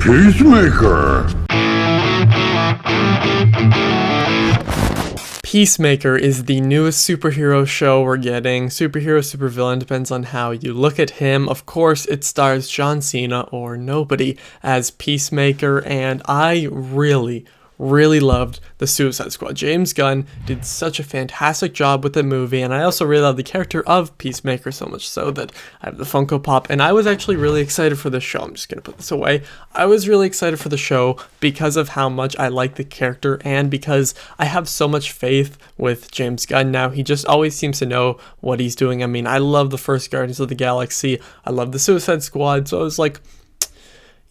Peacemaker. Peacemaker is the newest superhero show we're getting. Superhero, supervillain, depends on how you look at him. Of course, it stars John Cena, or nobody, as Peacemaker, and I really loved the Suicide Squad. James Gunn did such a fantastic job with the movie, and I also really love the character of Peacemaker, so much so that I have the Funko Pop, and I was actually really excited for this show. I'm just gonna put this away. I was really excited for the show because of how much I like the character, and because I have so much faith with James Gunn now. He just always seems to know what he's doing. I mean, I love the first Guardians of the Galaxy. I love the Suicide Squad, so I was like,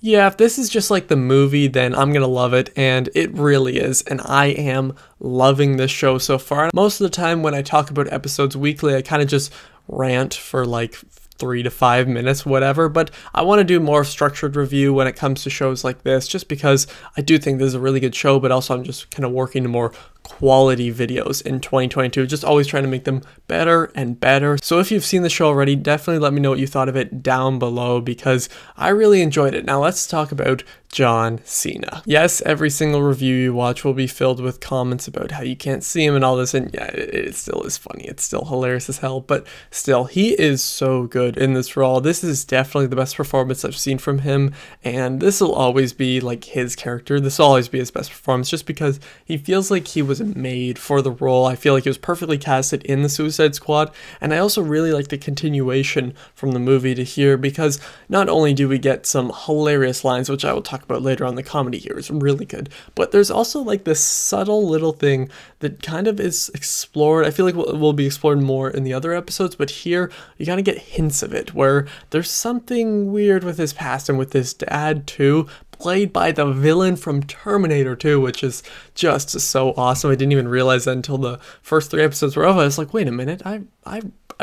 yeah, if this is just like the movie, then I'm gonna love it, and it really is, and I am loving this show so far. Most of the time when I talk about episodes weekly, I kind of just rant for like 3 to 5 minutes, whatever, but I want to do more structured review when it comes to shows like this, just because I do think this is a really good show, but also I'm just kind of working to more quality videos in 2022, just always trying to make them better and better. So if you've seen the show already, definitely let me know what you thought of it down below, because I really enjoyed it. Now let's talk about John Cena. Yes, every single review you watch will be filled with comments about how you can't see him and all this, and yeah, it still is funny. It's still hilarious as hell, but still, he is so good in this role. This is definitely the best performance I've seen from him, and this will always be like his character. This will always be his best performance, just because he feels like he was made for the role. I feel like he was perfectly casted in the Suicide Squad, and I also really like the continuation from the movie to here, because not only do we get some hilarious lines, which I will talk about later on, the comedy here is really good, but there's also like this subtle little thing that kind of is explored. I feel like will be explored more in the other episodes, but here you kind of get hints of it, where there's something weird with his past and with his dad too, played by the villain from Terminator 2, which is just so awesome. I didn't even realize that until the first 3 episodes were over. I was like, wait a minute, I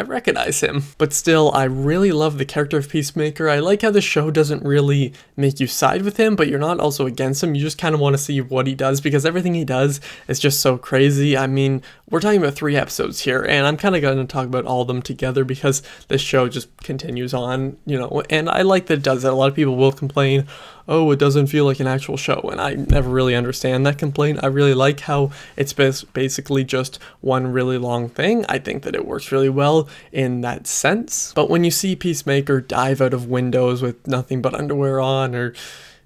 recognize him. But still, I really love the character of Peacemaker. I like how the show doesn't really make you side with him, but you're not also against him. You just kind of want to see what he does, because everything he does is just so crazy. I mean, we're talking about 3 episodes here, and I'm kind of going to talk about all of them together, because this show just continues on, you know, and I like that it does that. A lot of people will complain, oh, it doesn't feel like an actual show, and I never really understand that complaint. I really like how it's basically just one really long thing. I think that it works really well in that sense. But when you see Peacemaker dive out of windows with nothing but underwear on, or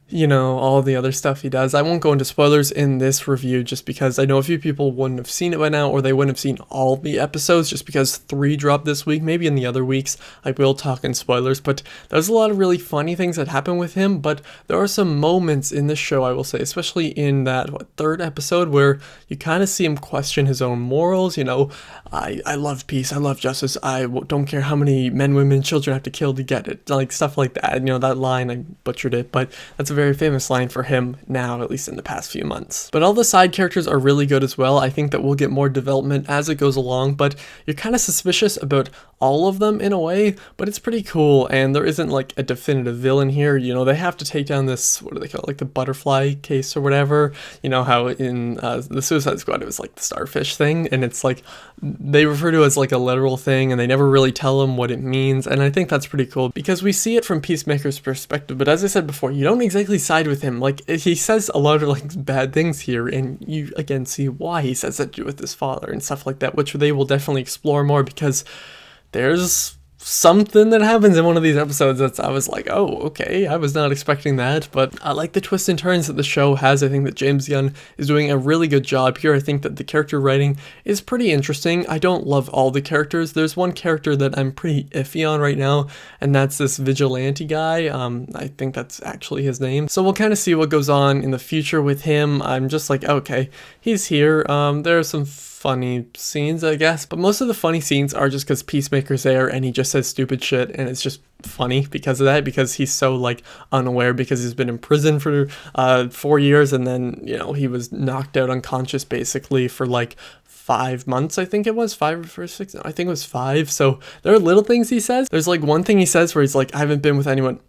you know, all the other stuff he does. I won't go into spoilers in this review, just because I know a few people wouldn't have seen it by now, or they wouldn't have seen all the episodes, just because 3 dropped this week. Maybe in the other weeks I will talk in spoilers, but there's a lot of really funny things that happen with him. But there are some moments in this show, I will say, especially in that 3rd episode, where you kind of see him question his own morals. You know, I love peace, I love justice, don't care how many men, women, children I have to kill to get it, like stuff like that. You know, that line, I butchered it, but that's a very famous line for him now, at least in the past few months. But all the side characters are really good as well. I think that we'll get more development as it goes along, but you're kind of suspicious about all of them in a way, but it's pretty cool, and there isn't like a definitive villain here. You know, they have to take down this, what do they call it, like the butterfly case or whatever. You know how in the Suicide Squad it was like the starfish thing, and it's like they refer to it as like a literal thing, and they never really tell them what it means, and I think that's pretty cool, because we see it from Peacemaker's perspective. But as I said before, you don't exactly side with him. Like, he says a lot of like bad things here, and you again see why he says that with his father and stuff like that, which they will definitely explore more, because there's something that happens in one of these episodes that's, I was like, oh, okay, I was not expecting that. But I like the twists and turns that the show has. I think that James Gunn is doing a really good job here. I think that the character writing is pretty interesting. I don't love all the characters. There's one character that I'm pretty iffy on right now, and that's this vigilante guy. I think that's actually his name. So we'll kind of see what goes on in the future with him. I'm just like, okay, he's here. There are some funny scenes, I guess, but most of the funny scenes are just because Peacemaker's there and he just says stupid shit, and it's just funny because of that, because he's so like unaware, because he's been in prison for 4 years, and then, you know, he was knocked out unconscious basically for like 5 months, I think it was 5 or 6, I think it was 5. So there are little things he says. There's like one thing he says where he's like, I haven't been with anyone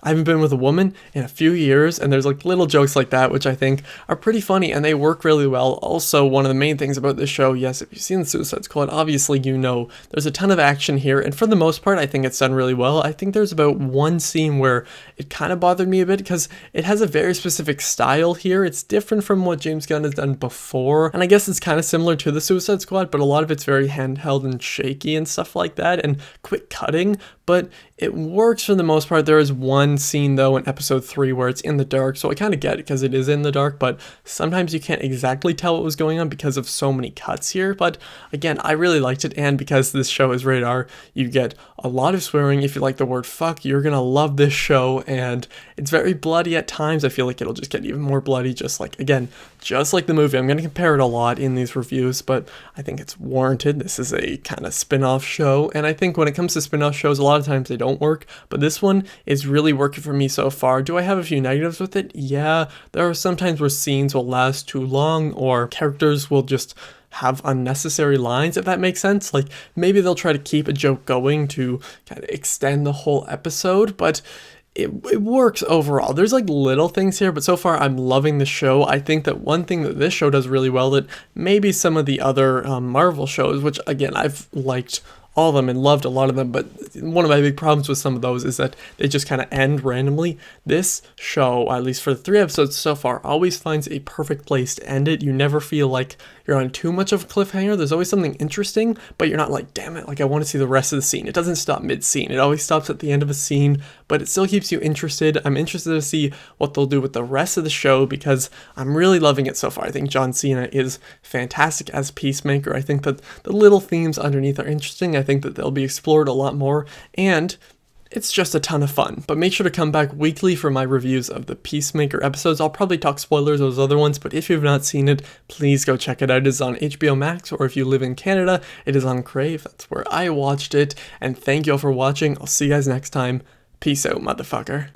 I haven't been with a woman in a few years, and there's like little jokes like that, which I think are pretty funny, and they work really well. Also, one of the main things about this show, yes, if you've seen the Suicide Squad, obviously you know there's a ton of action here, and for the most part, I think it's done really well. I think there's about one scene where it kind of bothered me a bit because it has a very specific style here. It's different from what James Gunn has done before, and I guess it's kind of similar to the Suicide Squad, but a lot of it's very handheld and shaky and stuff like that, and quick cutting, but it works for the most part. There is one scene though in episode 3 where it's in the dark, so I kind of get it because it is in the dark, but sometimes you can't exactly tell what was going on because of so many cuts here. But again, I really liked it, and because this show is rated R, you get a lot of swearing. If you like the word fuck, you're gonna love this show, and it's very bloody at times. I feel like it'll just get even more bloody, just like the movie. I'm gonna compare it a lot in these reviews, but I think it's warranted. This is a kind of spin-off show, and I think when it comes to spin-off shows, a lot of times they don't work, but this one is really working for me so far. Do I have a few negatives with it? Yeah, there are some times where scenes will last too long, or characters will just have unnecessary lines, if that makes sense. Like, maybe they'll try to keep a joke going to kind of extend the whole episode, but it works overall. There's like little things here, but so far I'm loving the show. I think that one thing that this show does really well that maybe some of the other Marvel shows, which again, I've liked all of them and loved a lot of them, but one of my big problems with some of those is that they just kind of end randomly. This show, at least for the 3 episodes so far, always finds a perfect place to end it. You never feel like you're on too much of a cliffhanger. There's always something interesting, but you're not like, damn it, like I want to see the rest of the scene. It doesn't stop mid-scene. It always stops at the end of a scene, but it still keeps you interested. I'm interested to see what they'll do with the rest of the show because I'm really loving it so far. I think John Cena is fantastic as Peacemaker. I think that the little themes underneath are interesting. I think that they'll be explored a lot more, and it's just a ton of fun. But make sure to come back weekly for my reviews of the Peacemaker episodes. I'll probably talk spoilers of those other ones, but if you've not seen it, please go check it out. It is on HBO Max, or if you live in Canada, it is on Crave. That's where I watched it. And thank you all for watching. I'll see you guys next time. Peace out, motherfucker.